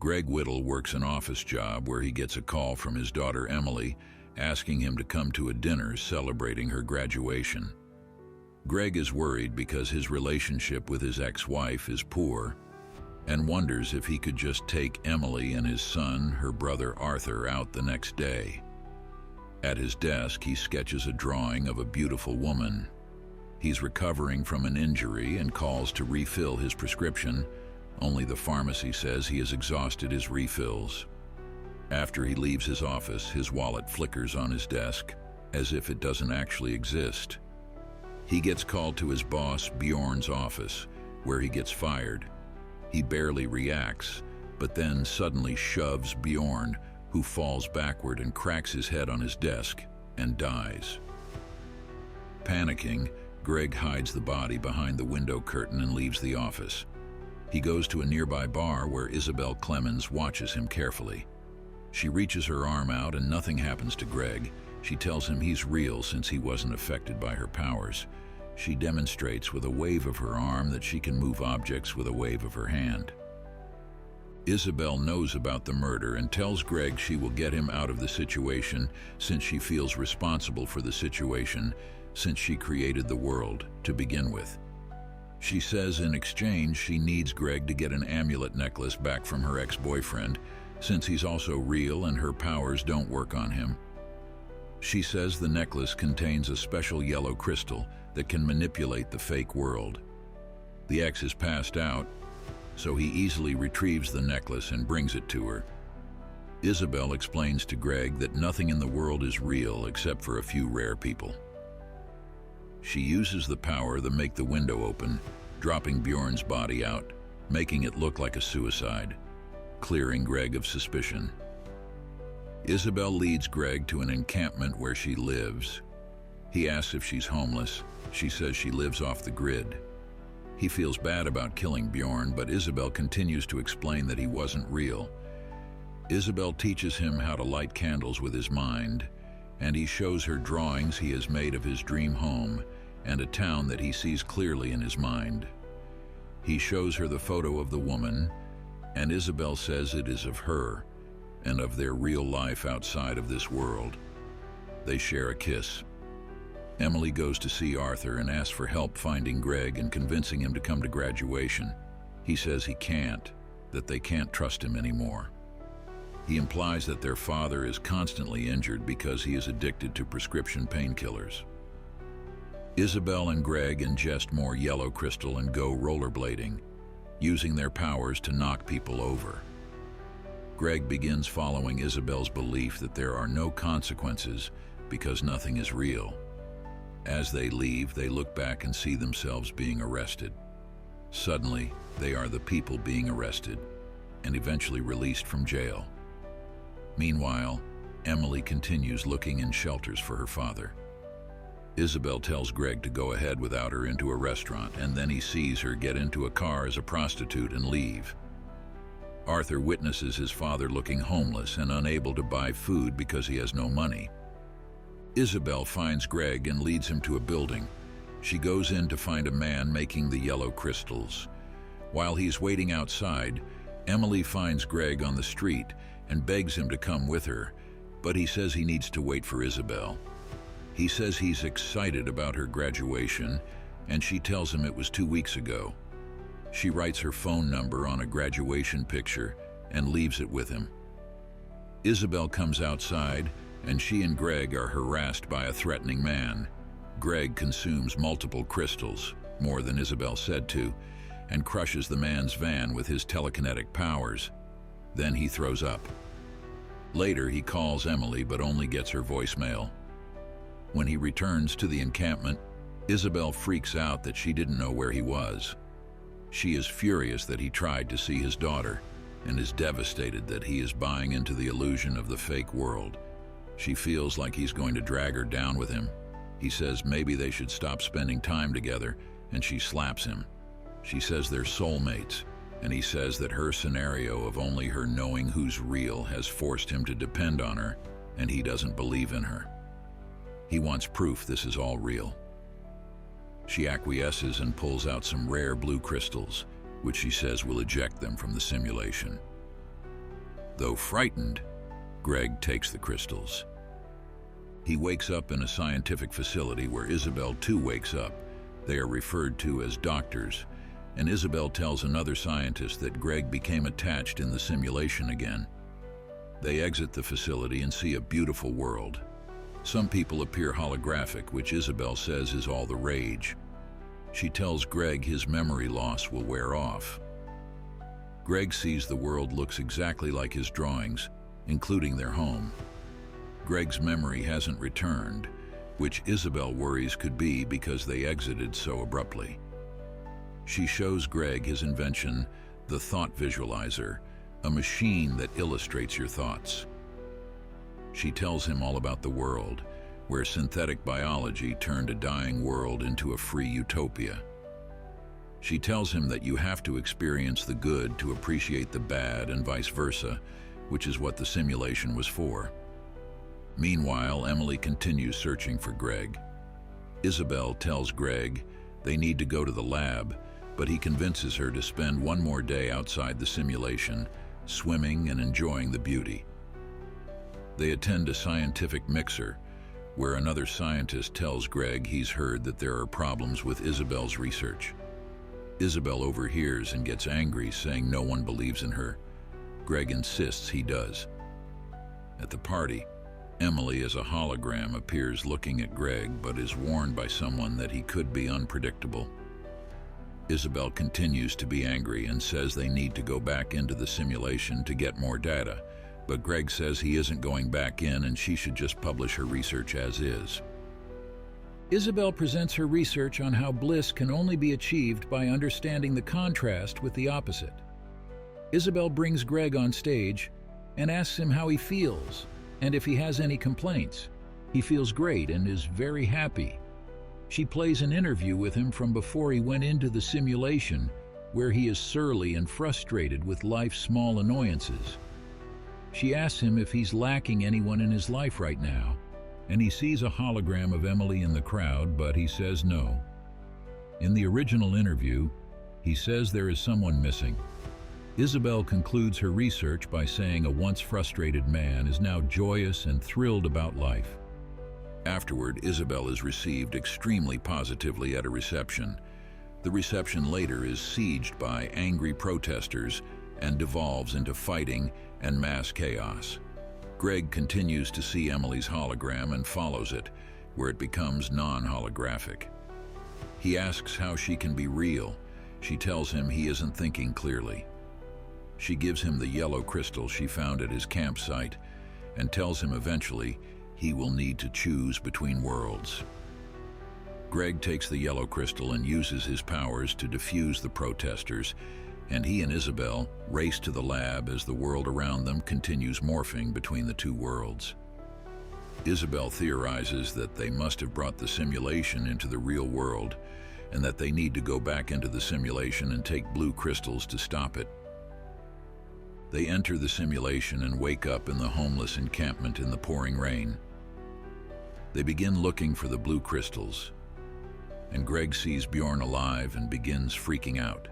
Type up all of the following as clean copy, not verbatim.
Greg Whittle works an office job where he gets a call from his daughter Emily asking him to come to a dinner celebrating her graduation. Greg is worried because his relationship with his ex-wife is poor and wonders if he could just take Emily and his son, her brother Arthur, out the next day. At his desk, he sketches a drawing of a beautiful woman. He's recovering from an injury and calls to refill his prescription, only the pharmacy says he has exhausted his refills. After he leaves his office, his wallet flickers on his desk, as if it doesn't actually exist. He gets called to his boss, Bjorn's office, where he gets fired. He barely reacts, but then suddenly shoves Bjorn, who falls backward and cracks his head on his desk and dies. Panicking, Greg hides the body behind the window curtain and leaves the office. He goes to a nearby bar where Isabel Clemens watches him carefully. She reaches her arm out and nothing happens to Greg. She tells him he's real since he wasn't affected by her powers. She demonstrates with a wave of her arm that she can move objects with a wave of her hand. Isabel knows about the murder and tells Greg she will get him out of the situation since she feels responsible for the situation since she created the world to begin with. She says in exchange she needs Greg to get an amulet necklace back from her ex-boyfriend since he's also real and her powers don't work on him. She says the necklace contains a special yellow crystal that can manipulate the fake world. The ex is passed out, so he easily retrieves the necklace and brings it to her. Isabel explains to Greg that nothing in the world is real except for a few rare people. She uses the power to make the window open, dropping Bjorn's body out, making it look like a suicide, clearing Greg of suspicion. Isabel leads Greg to an encampment where she lives. He asks if she's homeless. She says she lives off the grid. He feels bad about killing Bjorn, but Isabel continues to explain that he wasn't real. Isabel teaches him how to light candles with his mind, and he shows her drawings he has made of his dream home and a town that he sees clearly in his mind. He shows her the photo of the woman, and Isabel says it is of her and of their real life outside of this world. They share a kiss. Emily goes to see Arthur and asks for help finding Greg and convincing him to come to graduation. He says he can't, that they can't trust him anymore. He implies that their father is constantly injured because he is addicted to prescription painkillers. Isabel and Greg ingest more yellow crystal and go rollerblading, using their powers to knock people over. Greg begins following Isabel's belief that there are no consequences because nothing is real. As they leave, they look back and see themselves being arrested. Suddenly, they are the people being arrested and eventually released from jail. Meanwhile, Emily continues looking in shelters for her father. Isabel tells Greg to go ahead without her into a restaurant, and then he sees her get into a car as a prostitute and leave. Arthur witnesses his father looking homeless and unable to buy food because he has no money. Isabel finds Greg and leads him to a building. She goes in to find a man making the yellow crystals. While he's waiting outside, Emily finds Greg on the street and begs him to come with her, but he says he needs to wait for Isabel. He says he's excited about her graduation, and she tells him it was 2 weeks ago. She writes her phone number on a graduation picture and leaves it with him. Isabel comes outside, and she and Greg are harassed by a threatening man. Greg consumes multiple crystals, more than Isabel said to, and crushes the man's van with his telekinetic powers. Then he throws up. Later, he calls Emily, but only gets her voicemail. When he returns to the encampment, Isabel freaks out that she didn't know where he was. She is furious that he tried to see his daughter and is devastated that he is buying into the illusion of the fake world. She feels like he's going to drag her down with him. He says maybe they should stop spending time together, and she slaps him. She says they're soulmates, and he says that her scenario of only her knowing who's real has forced him to depend on her, and he doesn't believe in her. He wants proof this is all real. She acquiesces and pulls out some rare blue crystals, which she says will eject them from the simulation. Though frightened, Greg takes the crystals. He wakes up in a scientific facility where Isabel too wakes up. They are referred to as doctors, and Isabel tells another scientist that Greg became attached in the simulation again. They exit the facility and see a beautiful world. Some people appear holographic, which Isabel says is all the rage. She tells Greg his memory loss will wear off. Greg sees the world looks exactly like his drawings, including their home. Greg's memory hasn't returned, which Isabel worries could be because they exited so abruptly. She shows Greg his invention, the thought visualizer, a machine that illustrates your thoughts. She tells him all about the world, where synthetic biology turned a dying world into a free utopia. She tells him that you have to experience the good to appreciate the bad and vice versa, which is what the simulation was for. Meanwhile, Emily continues searching for Greg. Isabel tells Greg they need to go to the lab, but he convinces her to spend one more day outside the simulation, swimming and enjoying the beauty. They attend a scientific mixer, where another scientist tells Greg he's heard that there are problems with Isabel's research. Isabel overhears and gets angry, saying no one believes in her. Greg insists he does. At the party, Emily as a hologram appears looking at Greg, but is warned by someone that he could be unpredictable. Isabel continues to be angry and says they need to go back into the simulation to get more data, but Greg says he isn't going back in and she should just publish her research as is. Isabel presents her research on how bliss can only be achieved by understanding the contrast with the opposite. Isabel brings Greg on stage and asks him how he feels and if he has any complaints. He feels great and is very happy. She plays an interview with him from before he went into the simulation, where he is surly and frustrated with life's small annoyances. She asks him if he's lacking anyone in his life right now, and he sees a hologram of Emily in the crowd, but he says no. In the original interview, he says there is someone missing. Isabel concludes her research by saying a once frustrated man is now joyous and thrilled about life. Afterward, Isabel is received extremely positively at a reception. The reception later is sieged by angry protesters and devolves into fighting and mass chaos. Greg continues to see Emily's hologram and follows it, where it becomes non-holographic. He asks how she can be real. She tells him he isn't thinking clearly. She gives him the yellow crystal she found at his campsite and tells him eventually he will need to choose between worlds. Greg takes the yellow crystal and uses his powers to defuse the protesters, and he and Isabel race to the lab as the world around them continues morphing between the two worlds. Isabel theorizes that they must have brought the simulation into the real world and that they need to go back into the simulation and take blue crystals to stop it. They enter the simulation and wake up in the homeless encampment in the pouring rain. They begin looking for the blue crystals, and Greg sees Bjorn alive and begins freaking out.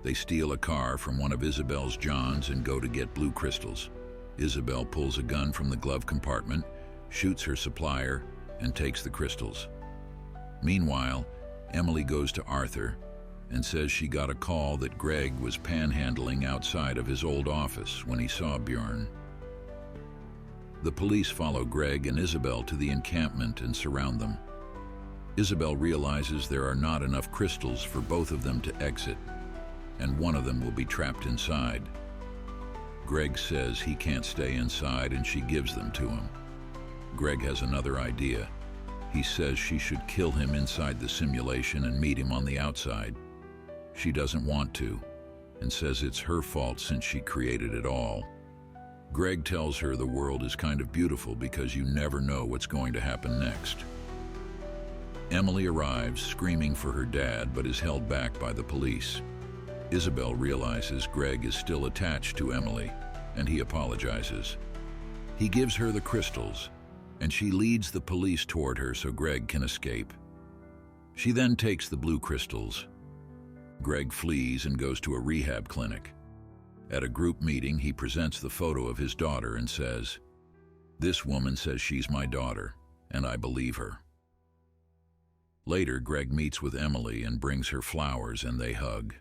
They steal a car from one of Isabel's Johns and go to get blue crystals. Isabel pulls a gun from the glove compartment, shoots her supplier, and takes the crystals. Meanwhile, Emily goes to Arthur and says she got a call that Greg was panhandling outside of his old office when he saw Bjorn. The police follow Greg and Isabel to the encampment and surround them. Isabel realizes there are not enough crystals for both of them to exit, and one of them will be trapped inside. Greg says he can't stay inside and she gives them to him. Greg has another idea. He says she should kill him inside the simulation and meet him on the outside. She doesn't want to, and says it's her fault since she created it all. Greg tells her the world is kind of beautiful because you never know what's going to happen next. Emily arrives, screaming for her dad, but is held back by the police. Isabel realizes Greg is still attached to Emily, and he apologizes. He gives her the crystals, and she leads the police toward her so Greg can escape. She then takes the blue crystals. Greg flees and goes to a rehab clinic. At a group meeting, he presents the photo of his daughter and says, "This woman says she's my daughter, and I believe her." Later, Greg meets with Emily and brings her flowers and they hug.